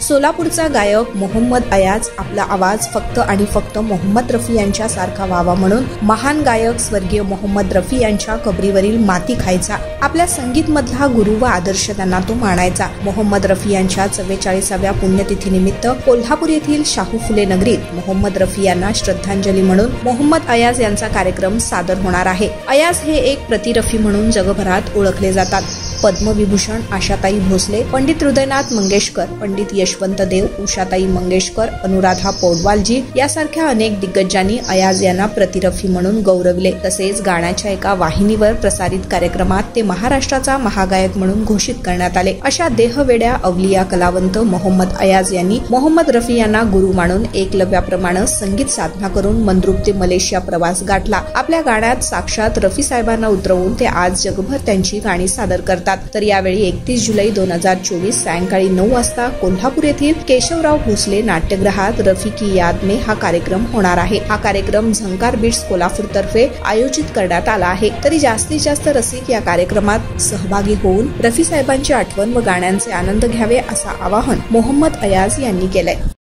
सोलापूरचा गायक मोहम्मद अयाज आपला आवाज फक्त आणि फक्त मोहम्मद रफी यांच्या सारखा व्हावा म्हणून महान गायक स्वर्गीय मोहम्मद रफी यांच्या कबरीवरील माती खायचा. आपल्या संगीत मधला गुरु व आदर्श त्यांना तो मानायचा. मोहम्मद रफी यांच्या 44व्या पुण्यतिथीनिमित्त कोल्हापूर येथील शाहू फुले नगरीत मोहम्मद रफी यांना श्रद्धांजली म्हणून मोहम्मद अयाज यांचा कार्यक्रम सादर होणार आहे. अयाज हे एक प्रतिरफी म्हणून जगभरात ओळखले जातात. पद्मविभूषण आशाताई भोसले, पंडित हृदयनाथ मंगेशकर, पंडित यशवंत देव, उषाताई मंगेशकर, अनुराधा पौडवालजी यासारख्या अनेक दिग्गजांनी अयाज यांना प्रतिरफी म्हणून गौरवले. तसेच गाण्याच्या एका वाहिनीवर प्रसारित कार्यक्रमात ते महाराष्ट्राचा महागायक म्हणून घोषित करण्यात आले. अशा देहवेड्या अवलिया कलावंत मोहम्मद अयाज यांनी मोहम्मद रफी यांना गुरु मानून एकलव्याप्रमाणे संगीत साधना करून मंद्रुप ते मलेशिया प्रवास गाठला. आपल्या गाण्यात साक्षात रफी साहेबांना उतरवून ते आज जगभर त्यांची गाणी सादर करतात. तर यावेळी 31 जुलै 2024 सायंकाळी 9 वाजता कोल्हापूर येथील केशवराव भोसले नाट्यगृहात रफी की याद में हा कार्यक्रम होणार आहे. हा कार्यक्रम झंकार बीट्स कोल्हापूर तर्फे आयोजित करण्यात आला आहे. तरी जास्तीत जास्त रसिक या कार्यक्रमात सहभागी होऊन रफी साहेबांची आठवण व गाण्यांचे आनंद घ्यावे असं आवाहन मोहम्मद अयाज यांनी केलंय.